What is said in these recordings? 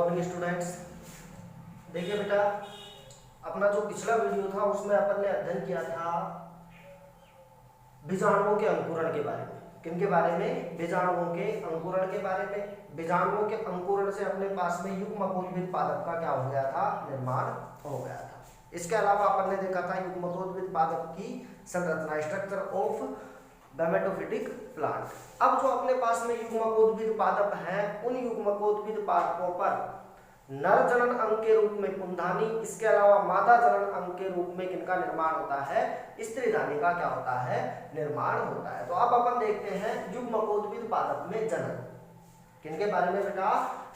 Lovely students, देखिए बेटा, अपना जो पिछला वीडियो था उसमें अपन ने अध्ययन किया था बीजाणुओं के अंकुरण के बारे में। किनके बारे में? बीजाणुओं के अंकुरण के बारे में। बीजाणुओं के अंकुरण से अपने पास में युग्मकोद्भिद पादप का क्या हो गया था? निर्माण हो गया था। इसके अलावा अपन ने देखा था युग्मकोद्भिद पादप की संरचना, स्ट्रक्चर ऑफ गैमेटोफिटिक प्लांट। अब जो अपने पास में युग्मकोद्भिद पादप हैं, उन युग्मकोद्भिद पादपों पर नर जनन अंग के रूप में पुंधानी, इसके अलावा मादा जनन अंग के रूप में किनका निर्माण होता है? स्त्रीधानी का क्या होता है? निर्माण होता है। तो अब अपन देखते हैं युग्मकोद्भिद पादप में जनन। किनके बारे में बेटा?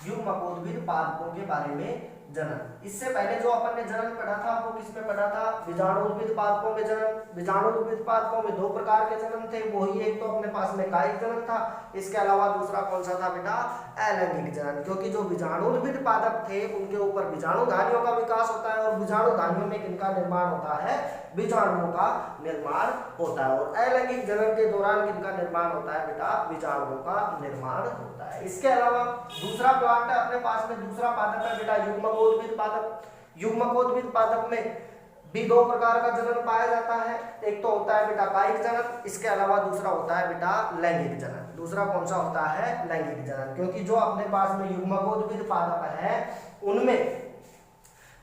युग्मकोद्भिद पादपों के बारे में जनन। इससे पहले जो अपन ने जनन पढ़ा था वो किसमें पढ़ा था? बीजाणुद्भिद पादपों में जनन। बीजाणुद्भिद पादपों में दो प्रकार के जनन थे, वही एक तो अपने पास में कायिक जनन था, इसके अलावा दूसरा कौन सा था बेटा? अलैंगिक जनन। क्योंकि जो बीजाणुद्भिद पादप थे उनके ऊपर बीजाणुधानियों का विकास होता है और बीजाणुधानियों में किनका निर्माण होता है? बीजाणुओं का निर्माण होता है। और अलैंगिक जनन के दौरान किनका निर्माण होता है बेटा? बीजाणुओं का निर्माण होता है। इसके अलावा दूसरा प्लांट है अपने पास में, दूसरा पादप है बेटा युग्मकोद्भिद पादप। युग्मकोद्भिद पादप में भी दो प्रकार का जनन पाया जाता है। एक तो होता है बेटा कायिक जनन, इसके अलावा दूसरा होता है बेटा लैंगिक जनन। दूसरा कौन सा होता है? लैंगिक जनन। क्योंकि जो अपने पास में युग्मकोद्भिद पादप है उनमें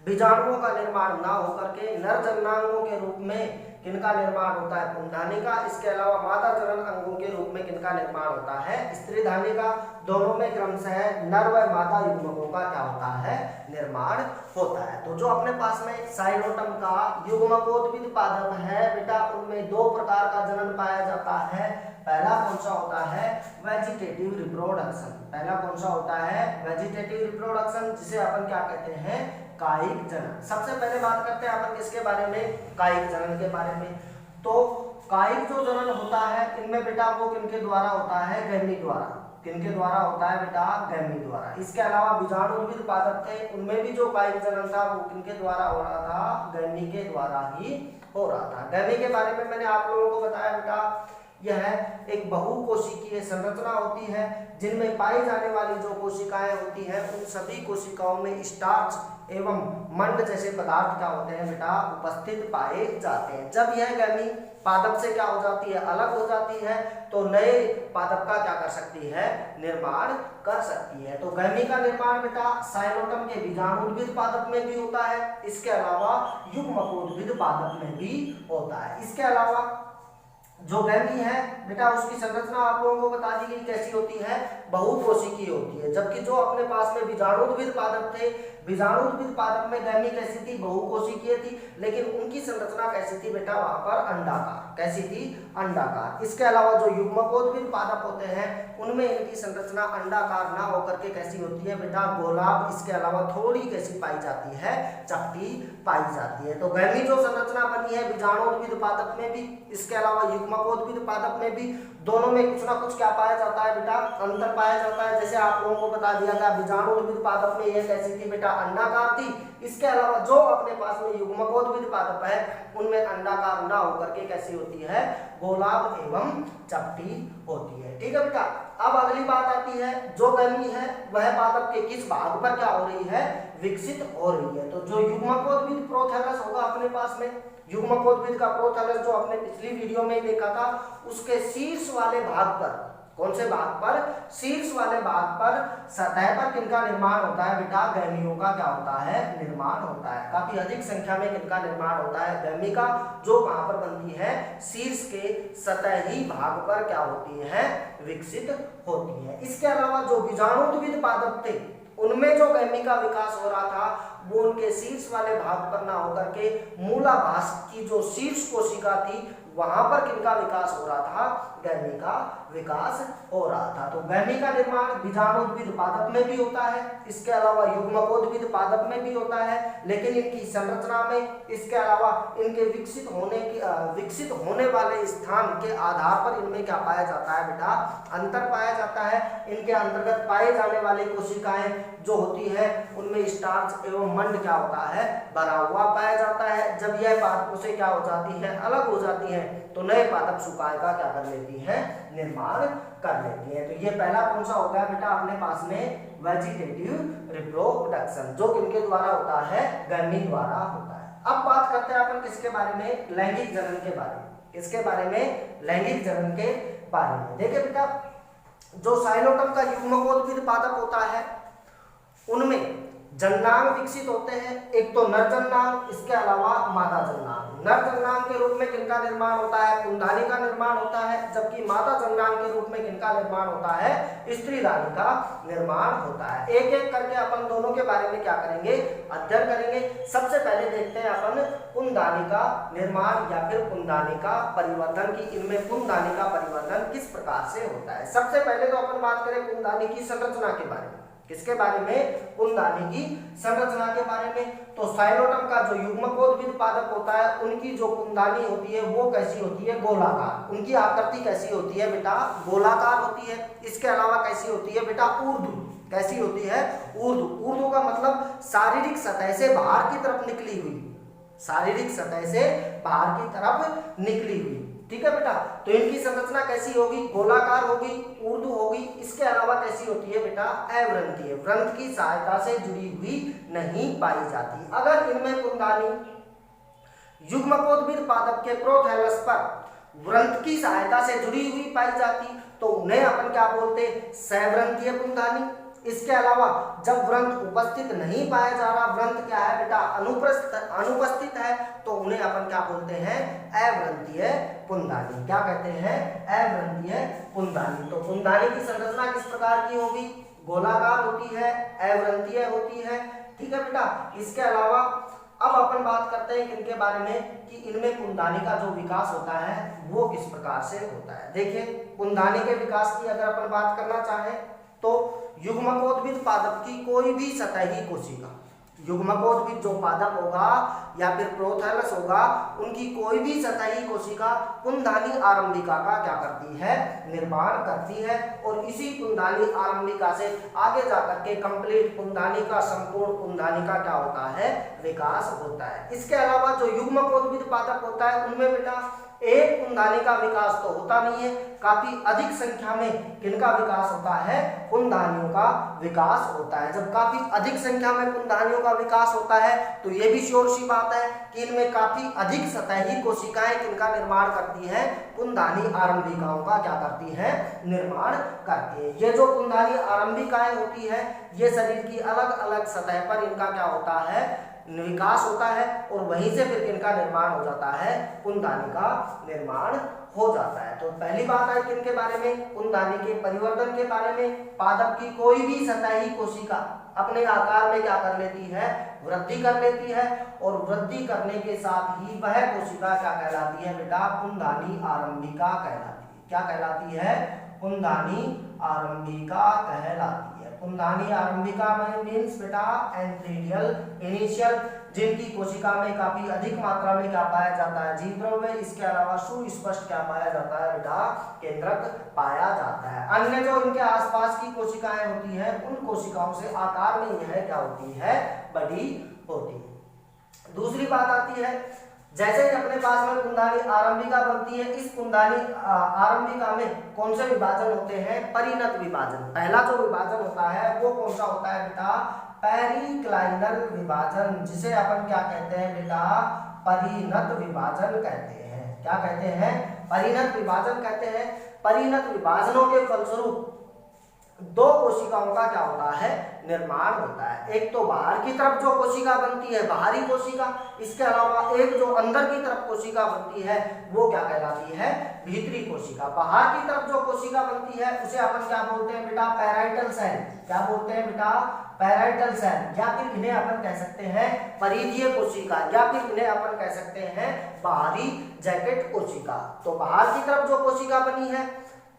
बीजाणुओं का निर्माण ना होकर के नर जननांगों के रूप में किनका निर्माण होता है? पुंधानी का। इसके अलावा मादा जनन अंगों के रूप में किनका निर्माण होता है? स्त्रीधानी का। दोनों में क्रमशः नर व मादा युग्मकों का क्या होता है? निर्माण होता है। तो जो अपने पास में साइलोटम का युग्मकोद्भिद पादप है बेटा, उनमें दो प्रकार का जनन पाया जाता है। पहला कौन सा होता है? Vegetative reproduction. पहला कौन सा होता है? वेजिटेटिव रिप्रोडक्शन, जिसे अपन क्या कहते हैं? कायिक जनन। सबसे पहले बात करते हैं अपन किसके बारे में? कायिक जनन के बारे में। तो कायिक जो जनन होता है इनमें बेटा वो किनके द्वारा होता है? गैमी द्वारा। किनके द्वारा होता है बेटा? गैमी द्वारा। इसके अलावा बीजाणुद्भिद पादप थे, उनमें भी जो कायिक जनन था वो किनके द्वारा हो रहा था? गैमी के द्वारा ही हो रहा था। गैमी के बारे में मैंने आप लोगों को बताया बेटा, यह एक बहुकोशिकीय संरचना होती है जिनमें पाई जाने वाली जो कोशिकाएं होती हैं उन सभी कोशिकाओं में स्टार्च एवं मंड जैसे पदार्थ क्या होते हैं बेटा? उपस्थित पाए जाते हैं। जब यह गैमी पादप से क्या हो जाती है? अलग हो जाती है, तो नए पादप का क्या कर सकती है? निर्माण कर सकती है। तो गैमी का निर्माण बेटा साइलोटम के बीजाणुद्भिद पादप में भी होता है, इसके अलावा युग्मकोद्भिद पादप में भी होता है। इसके अलावा जो गैमी है बेटा उसकी संरचना आप लोगों को बता दी गई कैसी होती है? बहुकोशिकीय होती है। जबकि जो अपने पास में बीजाणुद्भिद पादप थे, बीजाणुद्भिद पादप में गैमी कैसी थी? बहुकोशिकीय थी, लेकिन उनकी संरचना कैसी थी बेटा? वहां पर अंडाकार। कैसी थी? अंडाकार। इसके अलावा जो युग्मकोद्भिद पादप होते हैं उनमें इनकी संरचना अंडाकार ना होकर के कैसी होती है बेटा? गोलाभ। इसके अलावा थोड़ी कैसी पाई जाती है? चपटी पाई जाती है। तो गैमी जो संरचना बनी है बीजाणुद्भिद पादप में भी, इसके अलावा युग्मकोद्भिद पादप में भी, दोनों में कुछ ना कुछ क्या पाया जाता है बेटा? अंतर पाया जाता है। जैसे आप लोगों को बता दिया गया बीजाणुद्भिद पादप में यह कैसी थी बेटा? अंडाकार थी। इसके अलावा जो अपने पास में युग्मकोद्भिद पादप है उनमें अंडाकार ना होकर के कैसी होती है? गोलाभ एवं चपटी होती है। ठीक है बेटा। अब अगली बात आती है, जो गैमी है वह पादप के किस भाग पर क्या हो रही है? विकसित हो रही है। तो जो युग्मकोद्भिद प्रोथैलस होगा अपने पास में, युग्मकोद्भिद का प्रोथैलस जो आपने पिछली वीडियो में देखा था, उसके शीर्ष वाले भाग पर, कौन से भाग पर? शीर्ष वाले भाग पर सतह पर किनका निर्माण होता है बेटा? गैमियों का क्या होता है? निर्माण होता है। काफी अधिक संख्या में किनका निर्माण होता है? गैमी का। जो कहां पर बनती है? शीर्ष के सतही भाग पर क्या होती है? विकसित होती है। इसके अलावा जो बीजाणुद्भिद पादप थे उनमें जो गैमी का विकास हो रहा था वो उनके शीर्ष वाले भाग पर ना होकर के मूलाभास की जो शीर्ष कोशिका थी वहां पर किनका विकास हो रहा था? गैमी का विकास हो रहा था। तो गैमी का निर्माण बीजाणुद्भिद पादप में भी होता है, इसके अलावा युग्मकोद्भिद पादप में भी होता है, लेकिन इनकी संरचना में, इसके अलावा इनके विकसित होने वाले स्थान के आधार पर इनमें क्या पाया जाता है बेटा? अंतर पाया जाता है। इनके अंतर्गत पाए जाने वाली कोशिकाएं जो होती है उनमें स्टार्च एवं मंड क्या होता है? भरा हुआ पाया जाता है। जब यह पादपों से क्या हो जाती है? अलग हो जाती है, तो नए पादप सुकाय का क्या कर लेती है? निर्माण कर लेती हैं। तो ये पहला कौन सा हो गया बेटा अपने पास में वेजिटेटिव रिप्रोडक्शन, जो किनके द्वारा होता है, गर्मी द्वारा होता है। अब बात करते हैं अपन किसके बारे में, लैंगिक जनन के बारे में। किसके बारे में, लैंगिक जनन के बारे में। देखिए बेटा जो साइलोटम का युग्मकोद्भिद पादप होता है उनमें जननांग विकसित होते हैं, एक तो नर जननांग, इसके अलावा मादा जननांग। नर जननांग के रूप में किनका निर्माण होता है, पुंधानी का निर्माण होता है, जबकि मादा जननांग के रूप में किनका निर्माण होता है, स्त्रीधानी का निर्माण होता है। एक एक करके अपन दोनों के बारे में क्या करेंगे, अध्ययन करेंगे। सबसे पहले देखते हैं अपन पुंधानी का निर्माण या फिर पुंधानी का परिवर्धन की इनमें पुंधानी का परिवर्धन किस प्रकार से होता है। सबसे पहले तो अपन बात करें पुंधानी की संरचना के बारे में। किसके बारे में, पुंधानी की संरचना के बारे में। तो साइलोटम का जो युग्मकोद्भिद पादप होता है उनकी जो पुंधानी होती है वो कैसी होती है, गोलाकार। उनकी आकृति कैसी होती है बेटा, गोलाकार होती है। इसके अलावा कैसी होती है बेटा, ऊर्ध्व। कैसी होती है, ऊर्ध्व। ऊर्ध्व का मतलब शारीरिक सतह से बाहर की तरफ निकली हुई, शारीरिक सतह से बाहर की तरफ निकली हुई। ठीक है बेटा, तो इनकी संरचना कैसी होगी, गोलाकार होगी, ऊर्ध्व होगी। इसके अलावा कैसी होती है बेटा, अव्रंथीय, व्रंथ की सहायता से जुड़ी हुई नहीं पाई जाती। अगर इनमें पुंधानी युग्मकोद्भिद पादप के प्रोथैलस पर व्रंथ की सहायता से जुड़ी हुई पाई जाती तो उन्हें अपन क्या बोलते, सव्रंथीय पुंधानी। इसके अलावा जब व्रंथ उपस्थित नहीं पाया जा रहा, व्रंथ क्या है बेटा, अनुपस्थित है, तो उन्हें अपन क्या बोलते हैं, अव्रंथीय पुंधानी। क्या कहते हैं, अव्रंथीय पुंधानी। तो पुंधानी की संरचना किस प्रकार की होगी, गोलाकार होती है, अव्रंथीय होती है। ठीक है बेटा, इसके अलावा अब अपन बात करते हैं किनके बारे में कि इनमें पुंधानी का जो विकास होता है वो किस प्रकार से होता है। देखिए पुंधानी के विकास की अगर अपन बात करना चाहें तो युग्मकोद्भिद पादप की कोई भी सतही कोशिका, युग्मकोद्भिद जो पादप होगा या फिर प्रोथैलस होगा, उनकी कोई भी सतही कोशिका पुंधानी आरंभिका का क्या करती है, निर्माण करती है। और इसी पुंधानी आरंभिका से आगे जाकर के कंप्लीट पुंधानी का, संपूर्ण पुंधानी का क्या होता है, विकास होता है। इसके अलावा जो युग्मकोद्भिद पादप होता है उनमें बेटा एक पुंधानी का विकास तो होता नहीं है, काफी अधिक संख्या में किनका विकास होता है, पुंधानियों का विकास होता है। जब काफी अधिक संख्या में पुंधानियों का विकास होता है तो ये भी श्योर सी बात है कि इनमें काफी अधिक सतही कोशिकाएं किनका निर्माण करती हैं, पुंधानी आरंभिकाओं का क्या करती हैं, निर्माण करती है। ये जो पुंधानी आरंभिकाएं होती है ये शरीर की अलग अलग सतह पर इनका क्या होता है, विकास होता है और वहीं से फिर किनका निर्माण हो जाता है, पुंधानी का निर्माण हो जाता है। तो पहली बात है किनके बारे में, पुंधानी के परिवर्तन के बारे में। पादप की कोई भी सतही कोशिका अपने आकार में क्या कर लेती है, वृद्धि कर लेती है और वृद्धि करने के साथ ही वह कोशिका क्या कहलाती है बेटा, पुंधानी आरंभिका कहलाती है। क्या कहलाती है, पुंधानी आरंभिका कहलाती है। पुंधानी आरंभिका में मीन्स बेटा एंथ्रेडियल इनिशियल, जिनकी कोशिका में काफी अधिक मात्रा में क्या पाया जाता है, जीवद्रव्य। इसके अलावा सुस्पष्ट क्या पाया जाता है बेटा, केंद्रक पाया जाता है। अन्य जो इनके आसपास की कोशिकाएं होती हैं उन कोशिकाओं से आकार में यह क्या होती है, बड़ी होती है। दूसरी बात आती है जैसे ही अपने पास में पुंधानी आरंभिका बनती है, इस पुंधानी आरंभिका में कौन से विभाजन होते हैं, परिणत विभाजन। पहला जो विभाजन होता है वो कौन सा होता है बेटा, पेरिक्लाइनल विभाजन, जिसे अपन क्या कहते हैं बेटा, परिणत विभाजन कहते हैं। क्या कहते हैं, परिणत विभाजन कहते हैं। परिणत विभाजनों के फलस्वरूप दो कोशिकाओं का क्या होता है, निर्माण होता है। एक तो बाहर की तरफ जो कोशिका बनती है, बाहरी कोशिका। इसके अलावा एक जो अंदर की तरफ कोशिका बनती है वो क्या कहलाती है, भीतरी कोशिका। बाहर की तरफ जो कोशिका बनती है उसे अपन क्या बोलते हैं बेटा, पैराइटल सेल। क्या बोलते हैं बेटा, पैराइटल सेल, या फिर इन्हें अपन कह सकते हैं परिधीय कोशिका, या फिर इन्हें अपन कह सकते हैं बाहरी जैकेट कोशिका। तो बाहर की तरफ जो कोशिका बनी है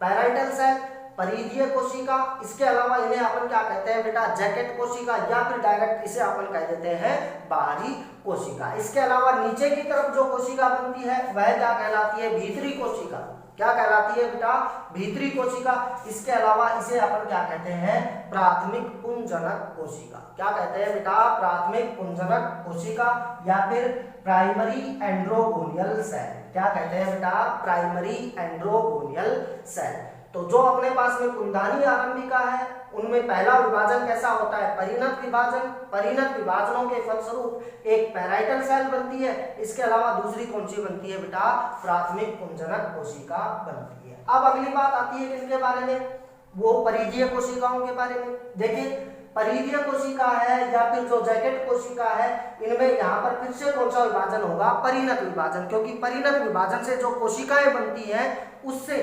पैराइटल सेल, परिधीय कोशिका। इसके अलावा इन्हें अपन क्या कहते हैं बेटा, जैकेट कोशिका, या फिर डायरेक्ट इसे अपन कह देते हैं बाहरी कोशिका। इसके अलावा नीचे की तरफ जो कोशिका बनती है वह क्या कहलाती है, भीतरी कोशिका। क्या कहलाती है बेटा, भीतरी कोशिका। इसके अलावा इसे अपन क्या कहते हैं, प्राथमिक पुंजनक कोशिका। क्या कहते हैं बेटा, प्राथमिक पुंजनक कोशिका, या फिर प्राइमरी एंड्रोगोनियल सेल। क्या कहते हैं बेटा, प्राइमरी एंड्रोगोनियल सेल। तो जो अपने पास में कुंदानी आरंभिका है उनमें पहला विभाजन कैसा होता है, परिणत विभाजन। परिणत विभाजनों के फलस्वरूप एक पैराइटल सेल बनती है। इसके अलावा दूसरी कौन सी बनती है बेटा, प्राथमिक पुंजनक कोशिका बनती है। अब अगली बात आती है किनके बारे में, वो परिधीय कोशिकाओं के बारे में। देखिए परिधीय कोशिका है या फिर जो जैकेट कोशिका है, इनमें यहाँ पर फिर से कौन सा विभाजन होगा, परिणत विभाजन। क्योंकि परिणत विभाजन से जो कोशिकाएं बनती हैं उससे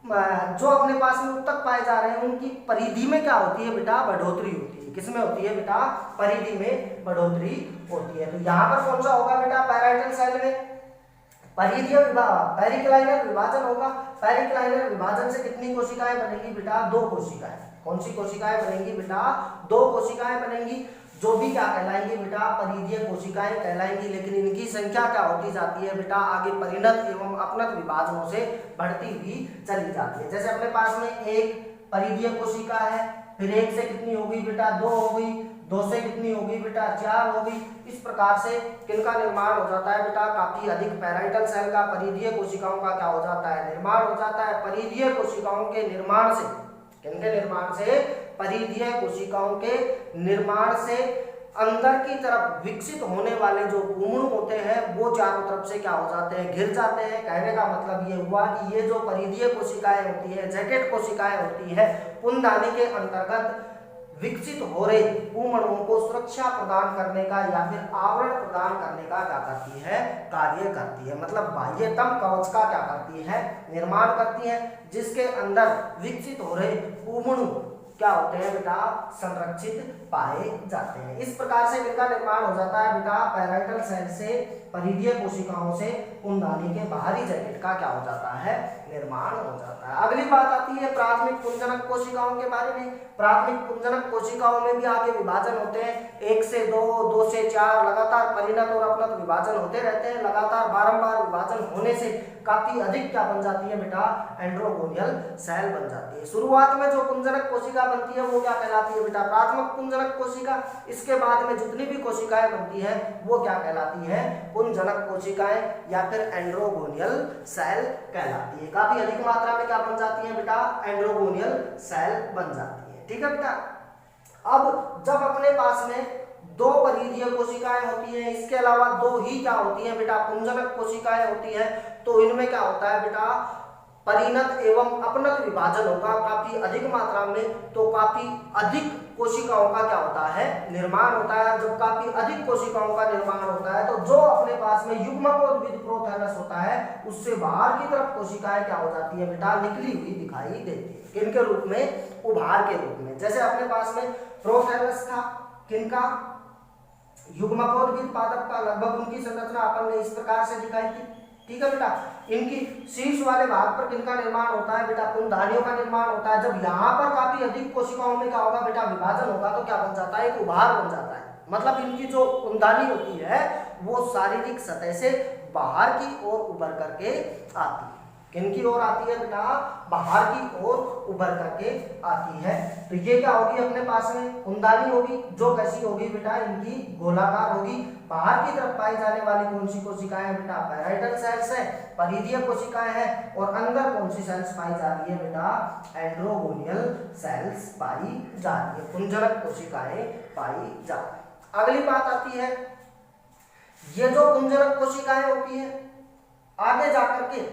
जो अपने पास में उत्तक पाए जा रहे हैं उनकी परिधि में क्या होती है बेटा, बढ़ोतरी होती है। किसमें होती है बेटा, परिधि में बढ़ोतरी होती है। तो यहाँ पर कौन सा होगा बेटा, पैराइटल सेल में परिधीय पेरिक्लाइनर विभाजन होगा। पेरिक्लाइनर विभाजन से कितनी कोशिकाएं बनेंगी बेटा, दो कोशिकाएं। कौन सी कोशिकाएं बनेंगी बेटा, दो कोशिकाएं बनेंगी, जो भी क्या कहलाएंगी बेटा, परिधीय कोशिकाएं कहलाएंगी। लेकिन इनकी संख्या क्या होती जाती है बेटा, आगे परिणत एवं अपनत विभाजनों से बढ़ती हुई चली जाती है। जैसे अपने पास में एक परिधीय कोशिका है, फिर एक से कितनी होगी बेटा, दो हो गई, दो से कितनी होगी बेटा, चार हो गई। इस प्रकार से किनका निर्माण हो जाता है बेटा, काफी अधिक पैराइटल सेल का, परिधीय कोशिकाओं का क्या हो जाता है, निर्माण हो जाता है। परिधीय कोशिकाओं के निर्माण से, किनके निर्माण से, परिधीय कोशिकाओं के निर्माण से अंदर की तरफ विकसित होने वाले जो पूर्ण होते हैं वो चारों तरफ से क्या हो जाते हैं, घिर जाते हैं। कहने का मतलब ये हुआ कि ये जो परिधीय कोशिकाएं होती है, जैकेट कोशिकाएं होती है, पुंजनी के अंतर्गत विकसित हो रहे पूर्णों को सुरक्षा प्रदान करने का या फिर आवरण प्रदान करने का क्या करती है, कार्य करती है। मतलब बाह्यतम कवच का क्या करती है, निर्माण करती है, जिसके अंदर विकसित हो रहे पूर्ण क्या होते हैं बेटा, संरक्षित पाए जाते हैं। इस प्रकार से इनका निर्माण हो जाता है बेटा, पैराइटल सेल से, परिधीय कोशिकाओं से कुंदानी के बाहरी जैकेट का क्या हो जाता है, निर्माण हो जाता है। अगली बात आती है प्राथमिक पुंजनक कोशिकाओं के बारे में। प्राथमिक पुंजनक कोशिकाओं में भी आगे विभाजन होते हैं, 1 से 2, 2 से 4, लगातार परिणत और अपनत विभाजन होते रहते हैं। लगातार बारंबार विभाजन होने से काफी अधिक क्या बन जाती है बेटा, एंड्रोगोनियल सेल बन जाती है। शुरुआत में जो पुंजनक कोशिका बनती है वो क्या कहलाती है बेटा, प्राथमिक पुंजनक कोशिका। इसके बाद में जितनी भी कोशिकाएं बनती है वो क्या कहलाती है, पुंजनक कोशिकाएं या फिर एंड्रोगोनियल सेल कहलाती है। काफी अधिक मात्रा में क्या बन जाती है बेटा, एंड्रोगोनियल सेल बन जाती है। ठीक है बेटा। अब जब अपने पास में दो परिधीय कोशिकाएं होती हैं, इसके अलावा दो ही क्या होती हैं बेटा, पुंजनक कोशिकाएं होती हैं, तो इनमें क्या होता है बेटा, परिणत एवं अपनत विभाजन होगा काफी अधिक मात्रा में। तो काफी अधिक कोशिकाओं का क्या होता है, निर्माण होता है। जब काफी अधिक कोशिकाओं का निर्माण होता है तो जो अपने पास में युग्मकोद्भिद प्रोथैलस होता है उससे बाहर की तरफ कोशिकाएं क्या हो जाती है बेटा, निकली हुई दिखाई देती है। किनके रूप में, उभार के रूप में। जैसे अपने पास में प्रोथैलस था, किनका, युग्मकोद्भिद पादप का। लगभग उनकी संरचना अपन ने इस प्रकार से दिखाई थी। ठीक है बेटा। इनकी शीर्ष वाले भाग पर किनका निर्माण होता है बेटा, कुंदानियों का निर्माण होता है। जब यहाँ पर काफी अधिक कोशिकाओं में क्या होगा बेटा, विभाजन होगा, तो क्या बन जाता है, एक उभार बन जाता है। मतलब इनकी जो कुंदानी होती है वो शारीरिक सतह से बाहर की ओर उभर करके आती है। किनकी ओर आती है बेटा, बाहर की ओर उभर करके आती है। तो ये क्या होगी, अपने पास में कुंदानी होगी, जो कैसी होगी बेटा, इनकी गोलाकार होगी। बाहर की तरफ पाई जाने वाली कौन सी कोशिकाएं बेटा, पैराइटल सेल्स है, परिधीय कोशिकाएं हैं। और अंदर कौन सी सेल्स पाई जा रही है बेटा, एंड्रोगोनियल सेल्स पाई जा रही है, पुंजनक कोशिकाएं पाई जा रही है। अगली बात आती है, ये जो पुंजनक कोशिकाएं होती है आगे जाकर के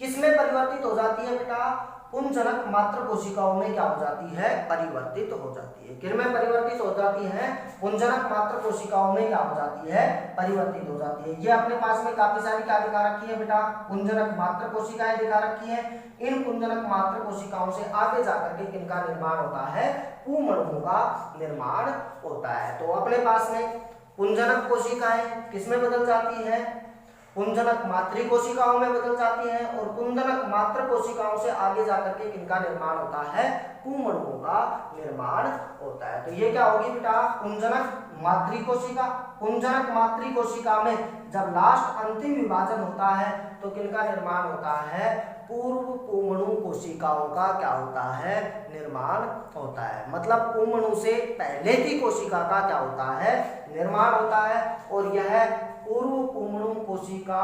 किसमें परिवर्तित हो जाती है बेटा, पुंजनक मात्र कोशिकाओं में क्या हो जाती है, परिवर्तित हो जाती है। किनमें परिवर्तित हो जाती है, पुंजनक मात्र कोशिकाओं में क्या हो जाती है, परिवर्तित हो जाती है। ये अपने पास में काफी सारी क्या दिखा रखी है बेटा, पुंजनक मात्र कोशिकाएं दिखा रखी है। इन पुंजनक मात्र कोशिकाओं से आगे जाकर के किनका निर्माण होता है, पूर्णों का निर्माण होता है। तो अपने पास में पुंजनक कोशिकाएं किसमें बदल जाती है, पुंजनक मातृ कोशिकाओं में बदल जाती हैं। और पुंजनक मात्र कोशिकाओं से आगे जाकर के किनका निर्माण होता है, पूर्णों का निर्माण होता है। तो ये क्या होगी बेटा, पुंजनक मातृ कोशिका। पुंजनक मातृ कोशिका में जब लास्ट अंतिम विभाजन होता है तो किनका निर्माण होता है, पूर्व पूर्णु कोशिकाओं का क्या होता है, निर्माण होता है। मतलब पूर्णु से पहले की कोशिका का क्या होता है, निर्माण होता है। और यह पूर्व पूर्णु कोशिका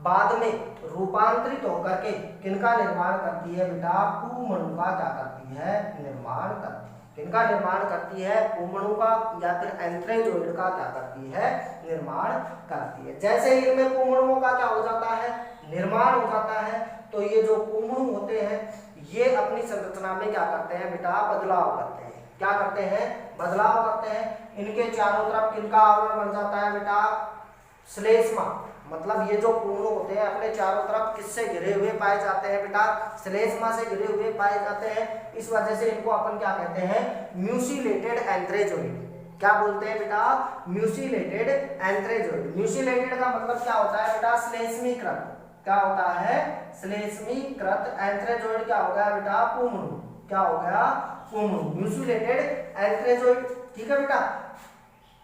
बाद में रूपांतरित होकर के किनका निर्माण करती है बेटा, पुमणु का क्या करती है, निर्माण करती है। किनका निर्माण करती है, पुमणु का या फिर एंथ्रेजोइड का क्या करती है, निर्माण करती है। जैसे ही इनमें पुमणुओं का क्या हो जाता है, निर्माण हो जाता है, तो ये जो पुमणु होते हैं ये अपनी संरचना में क्या करते हैं बेटा, बदलाव करते हैं। क्या करते हैं, बदलाव करते हैं। इनके चारों तरफ किनका आवरण बन जाता है बेटा, श्लेष्मा। मतलब ये जो पुमणु होते हैं अपने चारों तरफ किससे घिरे हुए पाए जाते हैं बेटा, श्लेष्मा से घिरे हुए पाए जाते हैं। इस वजह से इनको अपन क्या कहते हैं, म्यूसिलेटेड एंथ्रेजोइड। क्या बोलते हैं बेटा, म्यूसिलेटेड एंथ्रेजोइड। म्यूसिलेटेड का मतलब क्या होता है बेटा, श्लेष्मीकृत। क्या होता है, श्लेष्मीकृत। एंथ्रेजोइड क्या हो गया बेटा, पुमणु। क्या हो गया, पुमणु, म्यूसिलेटेड एंथ्रेजोइड। ठीक है बेटा।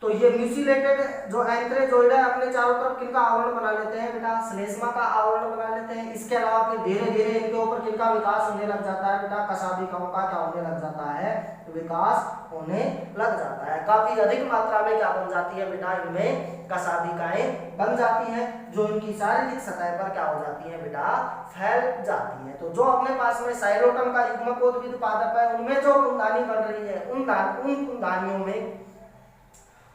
तो ये म्यूसिलेटेड जो एंथ्रेजोइड है अपने चारों तरफ किनका आवरण बना लेते हैं बेटा, श्लेष्मा का आवरण बना लेते हैं। इसके अलावा फिर धीरे धीरे इनके ऊपर किनका विकास होने लग जाता है बेटा, कशाभिकाओं का क्या होने लग जाता है, विकास होने लग जाता है। काफी अधिक मात्रा में क्या बन जाती है बेटा, इनमें कशाभिकाएं बन जाती हैं, जो इनकी शारीरिक सतह पर क्या हो जाती है बेटा, फैल जाती है। तो जो अपने पास में साइलोटम का युग्मकोद्भिद पादप है उनमें जो कुंदानी बन रही है, उन कुंदानियों में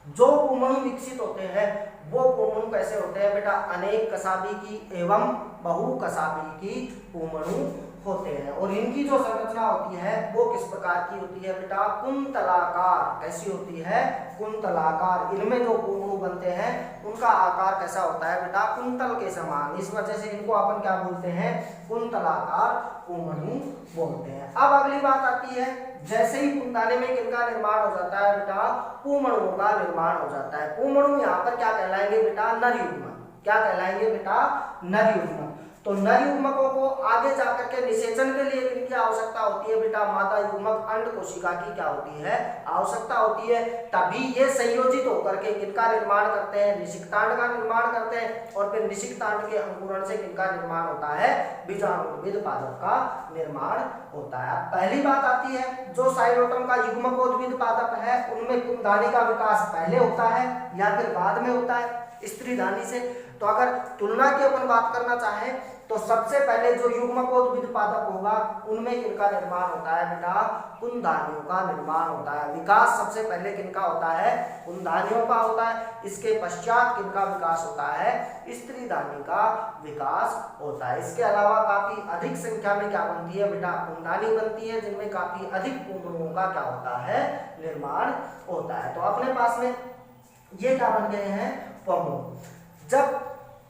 जो पुमणु विकसित होते हैं वो पुमणु कैसे होते हैं बेटा, अनेक कशाभिकी एवं बहु कशाभिकी पुमणु होते हैं। और इनकी जो संरचना होती है वो किस प्रकार की होती है बेटा, कुंतलाकार। कैसी होती है, कुंतलाकार। इनमें जो पुमणु बनते हैं उनका आकार कैसा होता है बेटा, कुंतल के समान। इस वजह से इनको अपन क्या बोलते हैं, कुंतलाकार पुमणु बोलते हैं। अब अगली बात आती है, जैसे ही कुंदाने में किनका निर्माण हो जाता है बेटा, पुमणुओं का निर्माण हो जाता है। पुमणु यहाँ पर क्या कहलाएंगे बेटा, नर युग्मक। क्या कहलाएंगे बेटा, नर युग्मक। तो नर युग्मकों को आगे जाकर के निषेचन के लिए किनकी आवश्यकता होती है बेटा, मादा युग्मक अंड कोशिका की क्या होती है, आवश्यकता होती है। तभी ये संयोजित होकर के किनका निर्माण करते हैं, निषिक्तांड का निर्माण करते हैं। और फिर निषिक्तांड के अंकुरण से किनका निर्माण होता है, बीजाणुविद पादप का निर्माण होता है। पहली बात आती है, जो साइलोटम का युग्मकोद्भिद पादप है उनमें कुंदानी का विकास पहले होता है या फिर बाद में होता है स्त्रीधानी से। तो अगर तुलना की अपन बात करना चाहें तो सबसे पहले जो युग्मकोद्भिद पादप होगा उनमें किनका निर्माण होता है बेटा, कुंदानियों का निर्माण होता है। विकास सबसे पहले किनका होता है, कुंदानियों का होता है। इसके पश्चात किनका विकास होता है, स्त्रीधानी का विकास होता है। इसके अलावा काफी अधिक संख्या में क्या बनती है बेटा, कुंदानी बनती है, जिनमें काफी अधिक पुमणुओं का क्या होता है, निर्माण होता है। तो अपने पास में ये क्या बन गए हैं, पुमणु। जब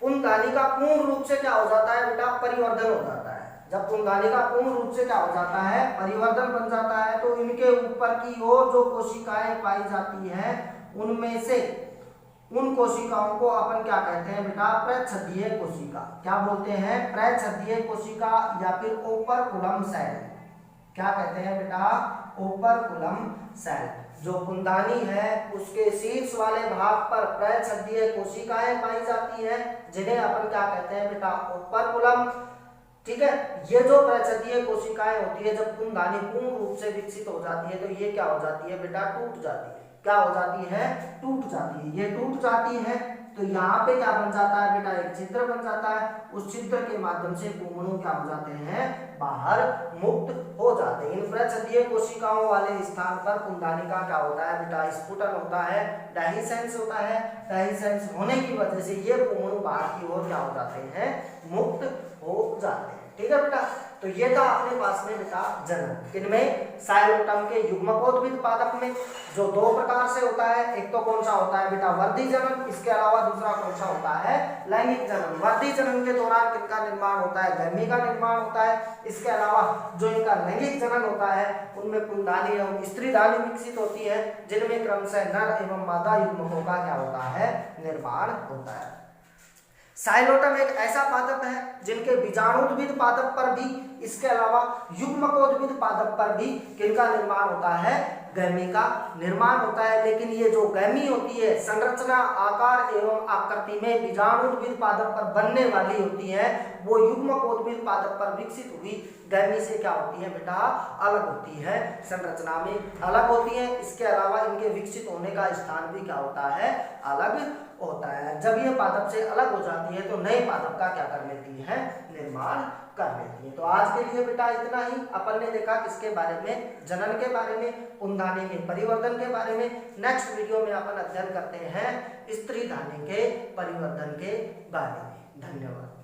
कुंदानी का पूर्ण रूप से क्या हो जाता है बेटा, परिवर्धन हो जाता है। जब कुंदानी का पूर्ण रूप से क्या हो जाता है, परिवर्धन बन जाता है, तो इनके ऊपर की ओर जो कोशिकाएं पाई जाती हैं उनमें से उन कोशिकाओं को अपन क्या कहते हैं बेटा, प्रच्छदीय कोशिका। क्या बोलते हैं, प्रच्छदीय कोशिका या फिर ओपर्कुलम सेल। क्या कहते हैं बेटा, ओपर्कुलम सेल। जो कुंदानी है उसके शीर्ष वाले भाग पर प्रच्छदीय कोशिकाएं पाई जाती हैं, जिन्हें अपन क्या कहते हैं बेटा, ओपर्कुलम। ठीक है। ये जो प्रच्छदीय कोशिकाएं होती है जब कुंदानी पूर्ण रूप से विकसित हो जाती है तो ये क्या हो जाती है बेटा, टूट जाती है। क्या हो जाती है, टूट जाती है। ये टूट जाती है तो यहाँ पे क्या बन जाता है बेटा, एक छिद्र बन जाता है। उस छिद्र के माध्यम से पुमणु क्या हो जाते हैं, बाहर मुक्त हो जाते हैं। इन प्रच्छदीय कोशिकाओं वाले स्थान पर कुंदानी का क्या होता है बेटा, स्फुटन होता है, डेहिसेंस होता है। डेहिसेंस होने की वजह से ये पुमणु बाहर की ओर क्या हो जाते हैं, मुक्त हो जाते हैं। ठीक है बेटा। तो ये था अपने पास में बेटा जनन। इनमें साइलोटम के युग्मकोद्भिद पादप में जो दो प्रकार से होता है, एक तो कौन सा होता है बेटा, वर्धी जनन। इसके अलावा दूसरा कौन सा होता है, लैंगिक जनन। वर्धी जनन के दौरान किनका निर्माण होता है, गर्मी का निर्माण होता है। इसके अलावा जो इनका लैंगिक जनन होता है उनमें कुंदानी एवं स्त्रीधानी विकसित होती है, जिनमें क्रमशः नर एवं मादा युग्मकों का क्या होता है, निर्माण होता है। साइलोटम एक ऐसा पादप है जिनके बीजाणुद्भिद पादप पर भी, इसके अलावा युग्मकोद्भिद पादप पर भी किनका निर्माण होता है, गैमी का निर्माण होता है। लेकिन ये जो गैमी होती है संरचना, आकार एवं आकृति में बीजाणुद्भिद पादप पर बनने वाली होती है, वो युग्मकोद्भिद पादप पर विकसित हुई गैमी से क्या होती है बेटा, अलग होती है, संरचना में अलग होती है। इसके अलावा इनके विकसित होने का स्थान भी क्या होता है, अलग होता है। जब ये पादप से अलग हो जाती है तो नए पादप का क्या कर लेती है, निर्माण कर लेती है। तो आज के लिए बेटा इतना ही। अपन ने देखा किसके बारे में, जनन के बारे में, उनधानी के परिवर्धन के बारे में। नेक्स्ट वीडियो में अपन अध्ययन करते हैं स्त्री धानी के परिवर्धन के बारे में। धन्यवाद।